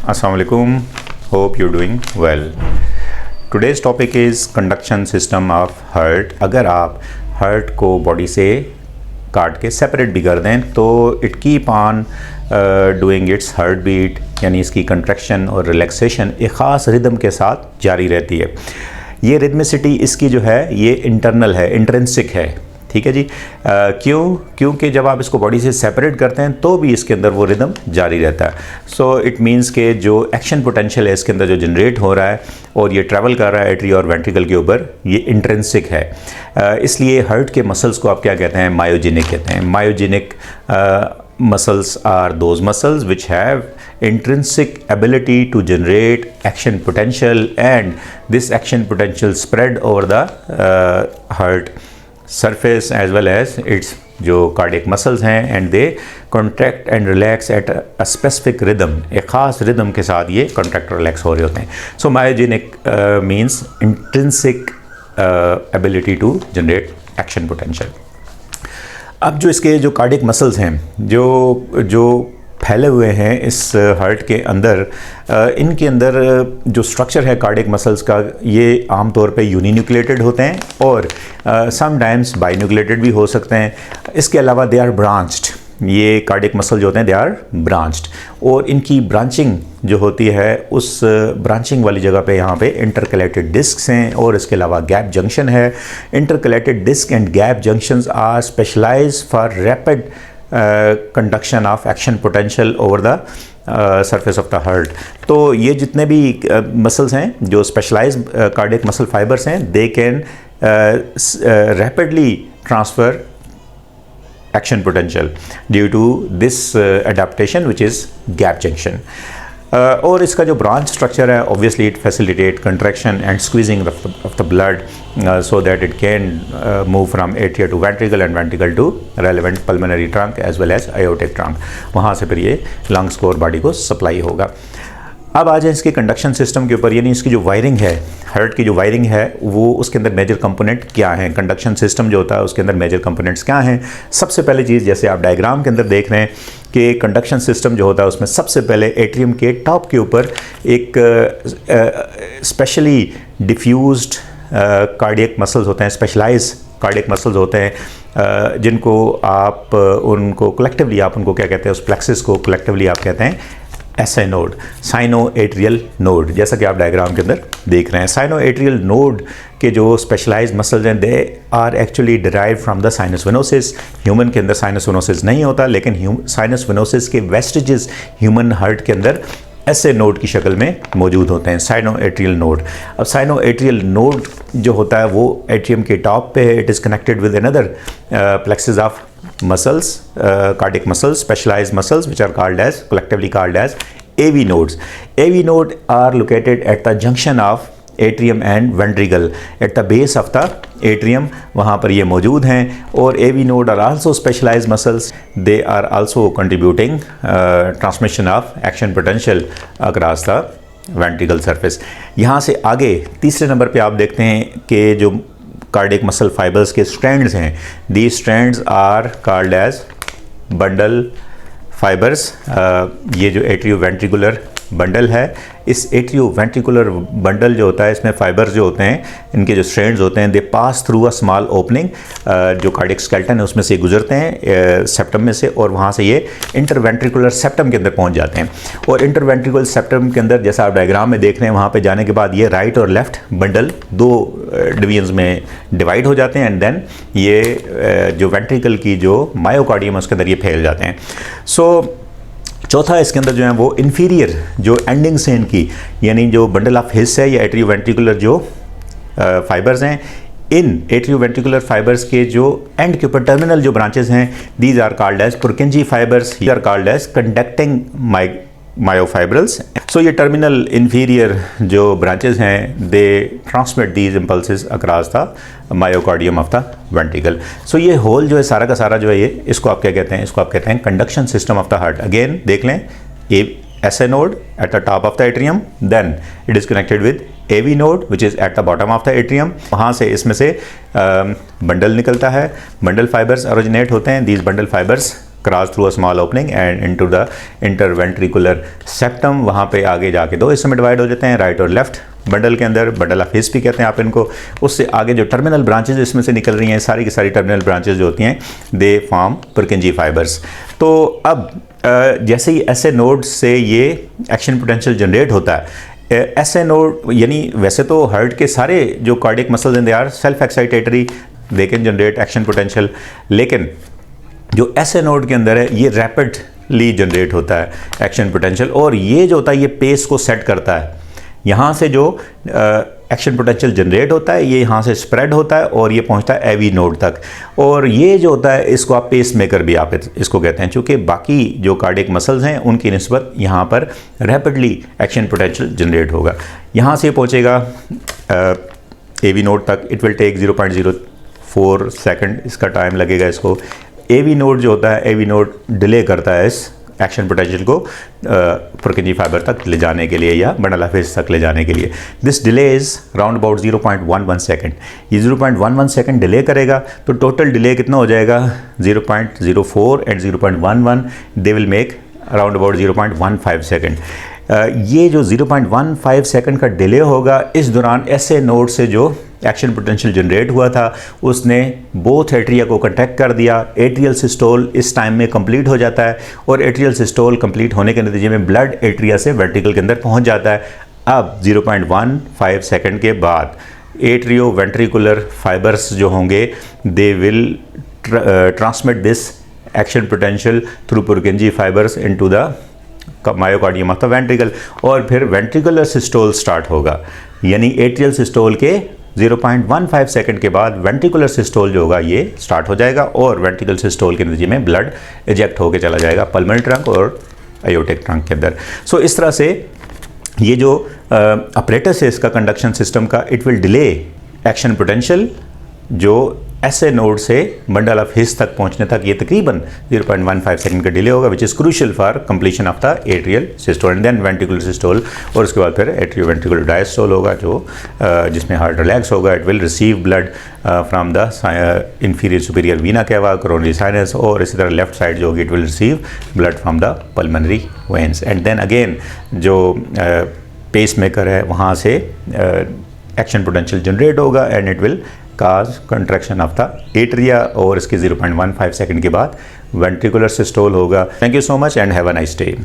Assalamualaikum. Hope you're doing well. Today's topic is conduction system of heart. अगर आप heart को body से काट के separate भी कर दें तो it keep on doing its heartbeat, यानी इसकी contraction और relaxation एक ख़ास रिदम के साथ जारी रहती है। ये रिदमिसिटी इसकी जो है ये इंटरनल है, इंट्रिंसिक है, ठीक है जी। क्योंकि जब आप इसको बॉडी से सेपरेट करते हैं तो भी इसके अंदर वो रिदम जारी रहता है। सो इट मींस के जो एक्शन पोटेंशियल है इसके अंदर जो जनरेट हो रहा है और ये ट्रैवल कर रहा है एट्रिया और वेंट्रिकल के ऊपर, ये इंट्रिंसिक है। इसलिए हार्ट के मसल्स को आप क्या कहते हैं? मायोजेनिक कहते हैं। Myogenic muscles are those muscles which have intrinsic ability to generate action potential, and this action potential spread over the heart surface as well as its जो cardiac muscles हैं, and they contract and relax at a specific rhythm, एक ख़ास rhythm के साथ ये contract और relax हो रहे होते हैं। So myogenic means intrinsic ability to generate action potential। अब जो इसके जो कार्डियक मसल्स हैं जो फैले हुए हैं इस हार्ट के अंदर, इनके अंदर जो स्ट्रक्चर है कार्डियक मसल्स का ये आमतौर पे यूनिन्यूक्लिएटेड होते हैं और समटाइम्स बाइन्यूक्लिएटेड भी हो सकते हैं। इसके अलावा दे आर ब्रांच्ड, ये कार्डियक मसल जो होते हैं दे आर ब्रांच्ड, और इनकी ब्रांचिंग जो होती है उस ब्रांचिंग वाली जगह पे यहाँ पे इंटरकलेटेड डिस्क्स हैं और इसके अलावा गैप जंक्शन है। Intercalated disc and gap junctions are specialised for rapid conduction of action potential over the surface of the heart. तो ये जितने भी मसल्स हैं जो स्पेशलाइज्ड कार्डियक मसल फाइबर्स हैं, they can rapidly transfer action potential due to this adaptation which is gap junction। और इसका जो ब्रांच स्ट्रक्चर है obviously it facilitate contraction and squeezing of the blood so that it can move from atria to ventricle and ventricle to relevant pulmonary trunk as well as aortic trunk। वहाँ से फिर ये lungs को और body को supply होगा। अब आ जाए इसके कंडक्शन सिस्टम के ऊपर, यानी इसकी जो वायरिंग है, हार्ट की जो वायरिंग है वो उसके अंदर मेजर कंपोनेंट क्या हैं। कंडक्शन सिस्टम जो होता है उसके अंदर मेजर कंपोनेंट्स क्या हैं। सबसे पहले चीज़, जैसे आप डायग्राम के अंदर देख रहे हैं कि कंडक्शन सिस्टम जो होता है उसमें सबसे पहले एट्रियम के टॉप के ऊपर एक स्पेशली डिफ्यूज्ड कार्डियक मसल्स होते हैं, स्पेशलाइज कार्डियक मसल्स होते हैं, जिनको आप उनको कलेक्टिवली आप उनको क्या कहते हैं, उस प्लेक्सिस को कलेक्टिवली आप कहते हैं SA node, cyano atrial node, जैसा कि आप डायग्राम के अंदर देख रहे हैं। साइनो एट्रियल नोड के जो स्पेशलाइज्ड मसल्स हैं they are actually derive from the sinus venosus. Human के अंदर साइनस वेनोसिस नहीं होता, लेकिन साइनस वेनोसिस के वेस्टेजेस ह्यूमन हार्ट के अंदर एसए नोड की शक्ल में मौजूद होते हैं, साइनो एट्रियल नोड। अब साइनो एट्रियल नोड जो होता है वो एट्रियम के टॉप पे है। It is connected with another plexus of muscles, cardiac muscles, specialized muscles which are called as, collectively called as AV nodes। AV node are located at the junction of atrium and ventricle at the base of the atrium, वहाँ पर ये मौजूद हैं। और AV node are also specialized muscles, they are also contributing transmission of action potential across the ventricle surface। यहाँ से आगे तीसरे नंबर पे आप देखते हैं कि जो कार्डियक मसल फाइबर्स के स्ट्रैंड्स हैं, the strands are called as bundle fibres. ये जो एट्रियो वेंट्रिकुलर बंडल है, इस एट्रियो वेंट्रिकुलर बंडल जो होता है इसमें फाइबर्स जो होते हैं, इनके जो स्ट्रैंड्स होते हैं, they pass through a small opening, जो कार्डियक स्केलेटन है उसमें से गुजरते हैं सेप्टम में से, और वहाँ से ये इंटरवेंट्रिकुलर सेप्टम के अंदर पहुँच जाते हैं। और इंटरवेंट्रिकुलर सेप्टम के अंदर जैसा आप डायग्राम में देख रहे हैं, वहाँ पे जाने के बाद ये राइट और लेफ्ट बंडल दो डिवीजन्स में डिवाइड हो जाते हैं, एंड देन ये जो वेंट्रिकल की जो मायोकार्डियम है उसके अंदर ये फैल जाते हैं। सो चौथा इसके अंदर जो है वो इन्फीरियर जो एंडिंग्स हैं इनकी, यानी जो बंडल ऑफ हिस है या एट्रियो वेंट्रिकुलर जो फाइबर्स हैं, इन एट्रियो वेंट्रिकुलर फाइबर्स के जो एंड के ऊपर टर्मिनल जो ब्रांचेस हैं, these are called as Purkinje fibres, are called as conducting myofibrils. So ये टर्मिनल इन्फीरियर जो ब्रांचेस हैं they transmit these impulses across the myocardium of the ventricle. So ये होल जो है सारा का सारा जो है ये, इसको आप क्या कहते हैं? इसको आप कहते हैं conduction system of the heart. Again देख लें, SA node at the top of the atrium, then it is connected with AV node which is at the bottom of the atrium। वहाँ से इसमें से बंडल निकलता है, बंडल फाइबर्स ओरिजिनेट होते हैं। these bundle fibers cross through a small opening and into the interventricular septum, वहाँ पे आगे जाके दो हिस्सों में डिवाइड हो जाते हैं, राइट और लेफ्ट बंडल के अंदर, बंडल ऑफ हिस भी कहते हैं आप इनको। उससे आगे जो टर्मिनल ब्रांचेज इसमें से निकल रही हैं, सारी की सारी टर्मिनल ब्रांचेज जो होती हैं दे फॉर्म पुरकिंजी फाइबर्स। तो अब जैसे ही ऐसे नोड से ये एक्शन पोटेंशियल जनरेट होता है, ऐसे नोड यानी वैसे तो हार्ट के सारे जो कार्डियक मसल्स हैं they are self excitatory, they can generate action potential, लेकिन जो ऐसे नोड के अंदर है ये रैपिडली जनरेट होता है एक्शन पोटेंशियल, और ये जो होता है ये पेस को सेट करता है। यहाँ से जो एक्शन पोटेंशियल जनरेट होता है ये यहाँ से स्प्रेड होता है और ये पहुँचता है एवी नोड तक, और ये जो होता है इसको आप पेस मेकर भी आप इसको कहते हैं, चूँकि बाकी जो कार्डियक मसल्स हैं उनकी निस्बत यहाँ पर रैपिडली एक्शन पोटेंशियल जनरेट होगा। यहाँ से पहुँचेगा एवी नोड तक, इट विल टेक 0.04 सेकंड इसका टाइम लगेगा इसको। एवी नोड जो होता है, एवी नोड डिले करता है इस एक्शन पोटेंशियल को पुरकिंजी फाइबर तक ले जाने के लिए या बंडल ऑफ हिस तक ले जाने के लिए। This delay is round about 0.11 second. ये 0.11 सेकंड डिले करेगा तो टोटल डिले कितना हो जाएगा 0.04 and 0.11 they will make around about 0.15 second. ये जो 0.15 सेकंड का डिले होगा, इस दौरान ऐसे नोड से जो एक्शन पोटेंशियल जनरेट हुआ था उसने बोथ एट्रिया को कॉन्टैक्ट कर दिया। एट्रियल सिस्टोल इस टाइम में कंप्लीट हो जाता है और एट्रियल सिस्टोल कंप्लीट होने के नतीजे में ब्लड एट्रिया से वेंट्रिकल के अंदर पहुंच जाता है। अब 0.15 सेकंड के बाद एट्रियो वेंट्रिकुलर फाइबर्स जो होंगे they will transmit this action potential through पुरकिंजी fibres into the myocardium of the ventricle, और फिर वेंट्रिकुलर सिस्टोल स्टार्ट होगा। यानी एट्रियल सिस्टोल के 0.15 सेकंड के बाद वेंट्रिकुलर सिस्टोल जो होगा ये स्टार्ट हो जाएगा और वेंट्रिकुलर सिस्टोल के नतीजे में ब्लड इजेक्ट होकर चला जाएगा पल्मोनरी ट्रंक और एयोटिक ट्रंक के अंदर। सो इस तरह से ये जो अपरेटस है इसका कंडक्शन सिस्टम का, it will delay action potential जो ऐसे नोड से बंडल ऑफ हिस तक पहुंचने तक ये तकरीबन 0.15 सेकंड का डिले होगा, which is crucial for completion of the atrial systole and then ventricular systole, और उसके बाद फिर एट्रियो वेंट्रिकुलर डायस्टोल होगा जो जिसमें हार्ट रिलैक्स होगा। It will receive blood from the inferior superior vena cava, coronary sinus, और इसी तरह लेफ्ट साइड जो होगी it will receive blood from the pulmonary veins, and then again जो पेस मेकर है वहाँ से एक्शन पोटेंशियल जनरेट होगा and it will cause contraction of the atria, और इसके 0.15 सेकंड के बाद वेंट्रिकुलर सिस्टोल होगा। Thank you so much and have a nice day.